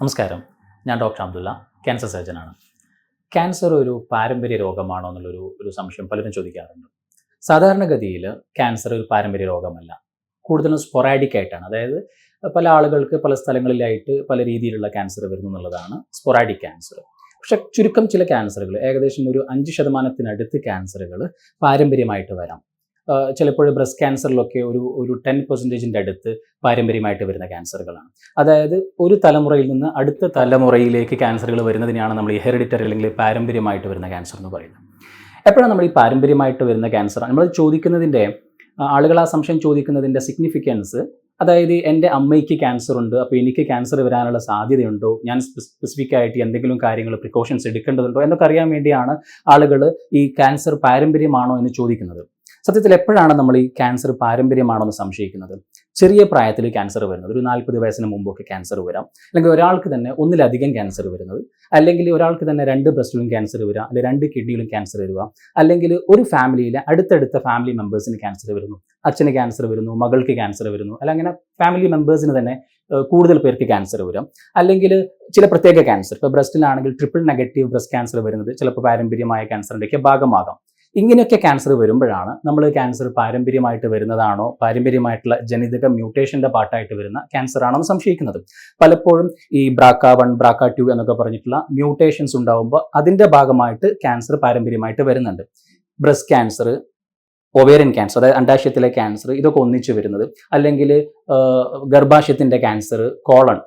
നമസ്കാരം, ഞാൻ doctor Abdulla, cancer സർജനാണ്. Cancer ഒരു പാരമ്പര്യ രോഗമാണോ എന്നുള്ളൊരു സംശയം പലരും ചോദിക്കാറുണ്ട്. സാധാരണഗതിയിൽ ക്യാൻസർ ഒരു പാരമ്പര്യ രോഗമല്ല. കൂടുതലും സ്പൊറാഡിക് ആയിട്ടാണ്. അതായത് പല ആളുകൾക്ക് പല സ്ഥലങ്ങളിലായിട്ട് പല രീതിയിലുള്ള ക്യാൻസർ വരുന്നു എന്നുള്ളതാണ് സ്പൊറാഡിക് ക്യാൻസർ. പക്ഷേ ചുരുക്കം ചില ക്യാൻസറുകൾ, ഏകദേശം ഒരു 5% ക്യാൻസറുകൾ പാരമ്പര്യമായിട്ട് വരാം. ചിലപ്പോൾ ബ്രസ്റ്റ് ക്യാൻസറിലൊക്കെ ഒരു 10% അടുത്ത് പാരമ്പര്യമായിട്ട് വരുന്ന ക്യാൻസറുകളാണ്. അതായത് ഒരു തലമുറയിൽ നിന്ന് അടുത്ത തലമുറയിലേക്ക് ക്യാൻസറുകൾ വരുന്നതിനെയാണ് നമ്മൾ ഈ ഹെറിഡിറ്ററി അല്ലെങ്കിൽ പാരമ്പര്യമായിട്ട് വരുന്ന ക്യാൻസർ എന്ന് പറയുന്നത്. എപ്പോഴാണ് നമ്മൾ ഈ പാരമ്പര്യമായിട്ട് വരുന്ന ക്യാൻസർ നമ്മൾ ചോദിക്കുന്നതിൻ്റെ, ആളുകൾ ആ സംശയം ചോദിക്കുന്നതിൻ്റെ സിഗ്നിഫിക്കൻസ്, അതായത് എൻ്റെ അമ്മയ്ക്ക് ക്യാൻസർ ഉണ്ട്, അപ്പോൾ എനിക്ക് ക്യാൻസർ വരാനുള്ള സാധ്യതയുണ്ടോ, ഞാൻ സ്പെസിഫിക് ആയിട്ട് എന്തെങ്കിലും കാര്യങ്ങൾ പ്രിക്കോഷൻസ് എടുക്കേണ്ടതുണ്ടോ എന്നൊക്കെ അറിയാൻ വേണ്ടിയാണ് ആളുകൾ ഈ ക്യാൻസർ പാരമ്പര്യമാണോ എന്ന് ചോദിക്കുന്നത്. സത്യത്തിൽ എപ്പോഴാണ് നമ്മൾ ഈ ക്യാൻസർ പാരമ്പര്യമാണോ എന്ന് സംശയിക്കുന്നത്? ചെറിയ പ്രായത്തിൽ ക്യാൻസർ വരുന്നത്, ഒരു 40 വയസ്സിന് മുമ്പൊക്കെ ക്യാൻസർ വരാം, അല്ലെങ്കിൽ ഒരാൾക്ക് തന്നെ ഒന്നിലധികം ക്യാൻസർ വരുന്നത്, അല്ലെങ്കിൽ ഒരാൾക്ക് തന്നെ 2 ബ്രസ്റ്റിലും ക്യാൻസർ വരിക, അല്ലെങ്കിൽ 2 കിഡ്നിയിലും ക്യാൻസർ വരിക, അല്ലെങ്കിൽ ഒരു ഫാമിലിയിലെ അടുത്തടുത്ത ഫാമിലി മെമ്പേഴ്സിന് ക്യാൻസർ വരുന്നു, അച്ഛന് ക്യാൻസർ വരുന്നു, മകൾക്ക് ക്യാൻസർ വരുന്നു, അല്ല അങ്ങനെ ഫാമിലി മെമ്പേഴ്സിന് തന്നെ കൂടുതൽ പേർക്ക് ക്യാൻസർ വരാം. അല്ലെങ്കിൽ ചില പ്രത്യേക ക്യാൻസർ, ഇപ്പോൾ ബ്രസ്റ്റിലാണെങ്കിൽ ട്രിപ്പിൾ നെഗറ്റീവ് ബ്രസ്റ്റ് ക്യാൻസർ വരുന്നത് ചിലപ്പോൾ പാരമ്പര്യമായ ക്യാൻസറിൻ്റെയൊക്കെ ഭാഗമാകാം. ഇങ്ങനെയൊക്കെ ക്യാൻസർ വരുമ്പോഴാണ് നമ്മൾ ക്യാൻസർ പാരമ്പര്യമായിട്ട് വരുന്നതാണോ, പാരമ്പര്യമായിട്ടുള്ള ജനിതക മ്യൂട്ടേഷൻ്റെ പാർട്ടായിട്ട് വരുന്ന ക്യാൻസർ ആണോ എന്ന് സംശയിക്കുന്നത്. പലപ്പോഴും ഈ BRCA1, BRCA2 എന്നൊക്കെ പറഞ്ഞിട്ടുള്ള മ്യൂട്ടേഷൻസ് ഉണ്ടാകുമ്പോൾ അതിൻ്റെ ഭാഗമായിട്ട് ക്യാൻസർ പാരമ്പര്യമായിട്ട് വരുന്നുണ്ട്. ബ്രസ്റ്റ് ക്യാൻസർ, ഒവേറിയൻ ക്യാൻസർ, അതായത് അണ്ഡാശയത്തിലെ ക്യാൻസർ, ഇതൊക്കെ ഒന്നിച്ച് വരുന്നത്, അല്ലെങ്കിൽ ഗർഭാശയത്തിൻ്റെ ക്യാൻസർ, കോളൺ,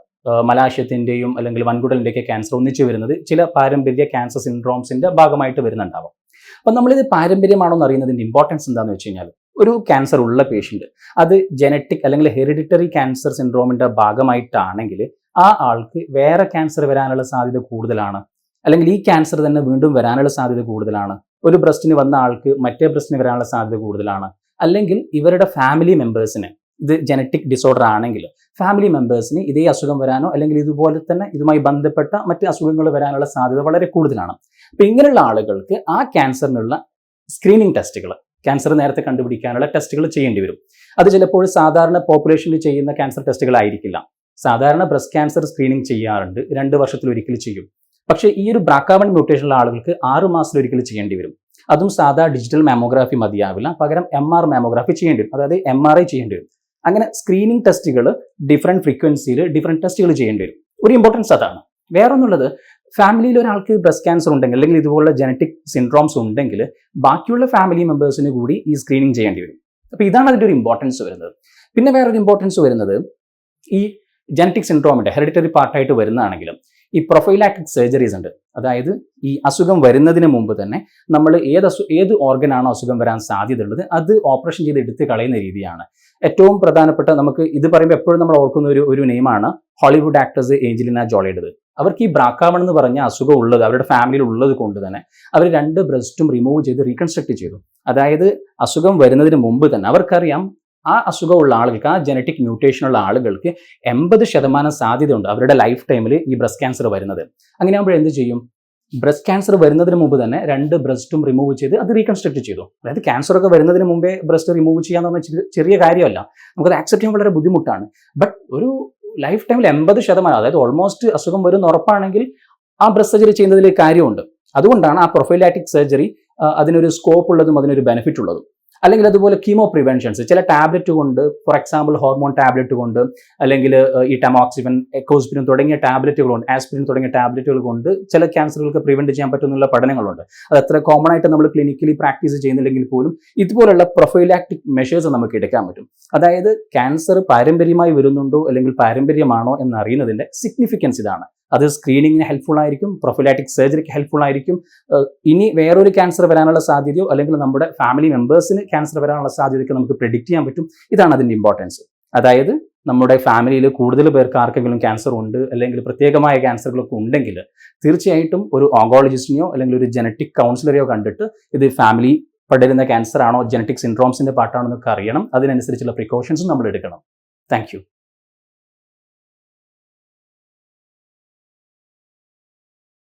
മലാശയത്തിൻ്റെയും അല്ലെങ്കിൽ വൻകുടലിൻ്റെയൊക്കെ ക്യാൻസർ ഒന്നിച്ച് വരുന്നത് ചില പാരമ്പര്യ ക്യാൻസർ സിൻഡ്രോംസിൻ്റെ ഭാഗമായിട്ട് വരുന്നുണ്ടാവും. അപ്പം നമ്മളിത് പാരമ്പര്യമാണോ എന്ന് അറിയുന്നതിൻ്റെ ഇമ്പോർട്ടൻസ് എന്താണെന്ന് വെച്ച് കഴിഞ്ഞാൽ, ഒരു ക്യാൻസർ ഉള്ള പേഷ്യൻ്റ് അത് ജനറ്റിക് അല്ലെങ്കിൽ ഹെറിഡിറ്ററി ക്യാൻസർ സിൻഡ്രോമിൻ്റെ ഭാഗമായിട്ടാണെങ്കിൽ ആ ആൾക്ക് വേറെ ക്യാൻസർ വരാനുള്ള സാധ്യത കൂടുതലാണ്, അല്ലെങ്കിൽ ഈ ക്യാൻസർ തന്നെ വീണ്ടും വരാനുള്ള സാധ്യത കൂടുതലാണ്. ഒരു ബ്രസ്റ്റിന് വന്ന ആൾക്ക് മറ്റേ ബ്രസ്റ്റിന് വരാനുള്ള സാധ്യത കൂടുതലാണ്. അല്ലെങ്കിൽ ഇവരുടെ ഫാമിലി മെമ്പേഴ്സിന്, ഇത് ജനറ്റിക് ഡിസോർഡർ ആണെങ്കിൽ ഫാമിലി മെമ്പേഴ്സിന് ഇതേ അസുഖം വരാനോ അല്ലെങ്കിൽ ഇതുപോലെ തന്നെ ഇതുമായി ബന്ധപ്പെട്ട മറ്റ് അസുഖങ്ങൾ വരാനുള്ള സാധ്യത വളരെ കൂടുതലാണ്. അപ്പം ഇങ്ങനെയുള്ള ആളുകൾക്ക് ആ ക്യാൻസറിനുള്ള സ്ക്രീനിങ് ടെസ്റ്റുകൾ, ക്യാൻസർ നേരത്തെ കണ്ടുപിടിക്കാനുള്ള ടെസ്റ്റുകൾ ചെയ്യേണ്ടി വരും. അത് ചിലപ്പോൾ സാധാരണ പോപ്പുലേഷനിൽ ചെയ്യുന്ന ക്യാൻസർ ടെസ്റ്റുകളായിരിക്കില്ല. സാധാരണ ബ്രസ്റ്റ് ക്യാൻസർ സ്ക്രീനിങ് ചെയ്യാറുണ്ട്, 2 വർഷത്തിലൊരിക്കൽ ചെയ്യും. പക്ഷേ ഈ ഒരു BRCA1 മ്യൂട്ടേഷനുള്ള ആളുകൾക്ക് 6 മാസത്തിലൊരിക്കൽ ചെയ്യേണ്ടി വരും. അതും സാധാ ഡിജിറ്റൽ മാമോഗ്രാഫി മതിയാവില്ല, പകരം MR മാമോഗ്രാഫി ചെയ്യേണ്ടി വരും, അതായത് MRI ചെയ്യേണ്ടി വരും. അങ്ങനെ സ്ക്രീനിങ് ടെസ്റ്റുകൾ ഡിഫറെൻറ്റ് ഫ്രീക്വൻസിയിൽ ഡിഫറെൻറ്റ് ടെസ്റ്റുകൾ ചെയ്യേണ്ടി വരും. ഒരു ഇമ്പോർട്ടൻസ് അതാണ്. വേറൊന്നുള്ളത്, ഫാമിലിയിൽ ഒരാൾക്ക് ബ്രസ്റ്റ് ക്യാൻസർ ഉണ്ടെങ്കിൽ അല്ലെങ്കിൽ ഇതുപോലുള്ള ജനറ്റിക് സിൻഡ്രോംസ് ഉണ്ടെങ്കിൽ ബാക്കിയുള്ള ഫാമിലി മെമ്പേഴ്സിന് കൂടി ഈ സ്ക്രീനിങ് ചെയ്യേണ്ടി വരും. അപ്പോൾ ഇതാണ് അതിൻ്റെ ഒരു ഇമ്പോർട്ടൻസ് വരുന്നത്. പിന്നെ വേറൊരു ഇമ്പോർട്ടൻസ് വരുന്നത്, ഈ ജനറ്റിക് സിൻഡ്രോമിൻ്റെ ഹെറിഡിറ്ററി പാർട്ടായിട്ട് വരുന്നതാണെങ്കിലും ഈ പ്രൊഫൈലാക്റ്റിക് സർജറീസ് ഉണ്ട്. അതായത് ഈ അസുഖം വരുന്നതിന് മുമ്പ് തന്നെ നമ്മൾ ഏത് ഓർഗനാണോ അസുഖം വരാൻ സാധ്യതയുള്ളത് അത് ഓപ്പറേഷൻ ചെയ്ത് എടുത്ത് കളയുന്ന രീതിയാണ് ഏറ്റവും പ്രധാനപ്പെട്ട. നമുക്ക് ഇത് പറയുമ്പോൾ എപ്പോഴും നമ്മൾ ഓർക്കുന്ന ഒരു നെയിമാണ് ഹോളിവുഡ് ആക്ട്രസ് ഏഞ്ചലിന ജോളിയുടേത്. അവർക്ക് ഈ BRCA1 എന്ന് പറഞ്ഞ അസുഖം ഉള്ളത് അവരുടെ ഫാമിലിയിൽ ഉള്ളത് കൊണ്ട് തന്നെ അവർ 2 ബ്രസ്റ്റും റിമൂവ് ചെയ്ത് റീകൺസ്ട്രക്ട് ചെയ്തു. അതായത് അസുഖം വരുന്നതിന് മുമ്പ് തന്നെ അവർക്കറിയാം ആ അസുഖമുള്ള ആളുകൾക്ക്, ആ ജനറ്റിക് മ്യൂട്ടേഷനുള്ള ആളുകൾക്ക് 80% സാധ്യതയുണ്ട് അവരുടെ ലൈഫ് ടൈമിൽ ഈ ബ്രസ്റ്റ് ക്യാൻസർ വരുന്നത്. അങ്ങനെയാകുമ്പോൾ എന്ത് ചെയ്യും? ബ്രസ്റ്റ് ക്യാൻസർ വരുന്നതിന് മുമ്പ് തന്നെ 2 ബ്രസ്റ്റും റിമൂവ് ചെയ്ത് അത് റീകൺസ്ട്രക്ട് ചെയ്തു. അതായത് ക്യാൻസറൊക്കെ വരുന്നതിന് മുമ്പേ ബ്രസ്റ്റ് റിമൂവ് ചെയ്യാന്ന് പറഞ്ഞാൽ ചെറിയ കാര്യമല്ല, നമുക്കത് ആക്സെപ്റ്റ് ചെയ്യാൻ വളരെ ബുദ്ധിമുട്ടാണ്. ബട്ട് ഒരു ലൈഫ് ടൈമിൽ 80%, അതായത് ഓൾമോസ്റ്റ് അസുഖം വരുന്ന ഉറപ്പാണെങ്കിൽ ആ ബ്രസ്റ്റ് സർജറി ചെയ്യുന്നതിൽ കാര്യമുണ്ട്. അതുകൊണ്ടാണ് ആ പ്രൊഫൈലാറ്റിക് സർജറി അതിനൊരു സ്കോപ്പ് ഉള്ളതും അതിനൊരു ബെനിഫിറ്റ് ഉള്ളതും. അല്ലെങ്കിൽ അതുപോലെ കീമോ പ്രിവെൻഷൻസ്, ചില ടാബ്ലറ്റ് കൊണ്ട്, ഫോർ എക്സാമ്പിൾ ഹോർമോൺ ടാബ്ലറ്റ് കൊണ്ട്, അല്ലെങ്കിൽ ഈ ടെമോക്സിഫൻ, എക്കോസ്പിരിൻ തുടങ്ങിയ ടാബ്ലറ്റുകൾ കൊണ്ട്, ആസ്പിരിൻ തുടങ്ങിയ ടാബ്ലറ്റുകൾ കൊണ്ട് ചില ക്യാൻസറുകൾക്ക് പ്രിവെന്റ് ചെയ്യാൻ പറ്റുന്നുള്ള പഠനങ്ങളുണ്ട്. അത് അത്ര കോമൺ ആയിട്ട് നമ്മൾ ക്ലിനിക്കലി പ്രാക്ടീസ് ചെയ്യുന്നില്ലെങ്കിൽ പോലും ഇതുപോലുള്ള പ്രൊഫൈലാക്റ്റിക് മെഷേഴ്സ് നമുക്ക് എടുക്കാൻ പറ്റും. അതായത് ക്യാൻസർ പാരമ്പര്യമായി വരുന്നുണ്ടോ അല്ലെങ്കിൽ പാരമ്പര്യമാണോ എന്നറിയുന്നതിൻ്റെ സിഗ്നിഫിക്കൻസ് ഇതാണ്. അത് സ്ക്രീനിങ്ങിന് ഹെൽപ്ഫുൾ ആയിരിക്കും, പ്രൊഫൈലാറ്റിക് സർജറിക്ക് ഹെൽപ്ഫുൾ ആയിരിക്കും. ഇനി വേറൊരു ക്യാൻസർ വരാനുള്ള സാധ്യതയോ അല്ലെങ്കിൽ നമ്മുടെ ഫാമിലി മെമ്പേഴ്സിന് ക്യാൻസർ വരാനുള്ള സാധ്യതയൊക്കെ നമുക്ക് പ്രെഡിക്റ്റ് ചെയ്യാൻ പറ്റും. ഇതാണ് അതിൻ്റെ ഇമ്പോർട്ടൻസ്. അതായത് നമ്മുടെ ഫാമിലിയിൽ കൂടുതൽ പേർക്ക് ആർക്കെങ്കിലും ക്യാൻസർ ഉണ്ട് അല്ലെങ്കിൽ പ്രത്യേകമായ ക്യാൻസറുകളൊക്കെ ഉണ്ടെങ്കിൽ തീർച്ചയായിട്ടും ഒരു ഓങ്കോളജിസ്റ്റിനെയോ അല്ലെങ്കിൽ ഒരു ജനറ്റിക് കൗൺസിലറെയോ കണ്ടിട്ട് ഇത് ഫാമിലി പടരുന്ന ക്യാൻസർ ആണോ, ജനറ്റിക് സിൻഡ്രോംസിൻ്റെ പാർട്ടാണോ എന്നൊക്കെ അറിയണം. അതിനനുസരിച്ചുള്ള പ്രിക്കോഷൻസും നമ്മൾ എടുക്കണം. Thank you.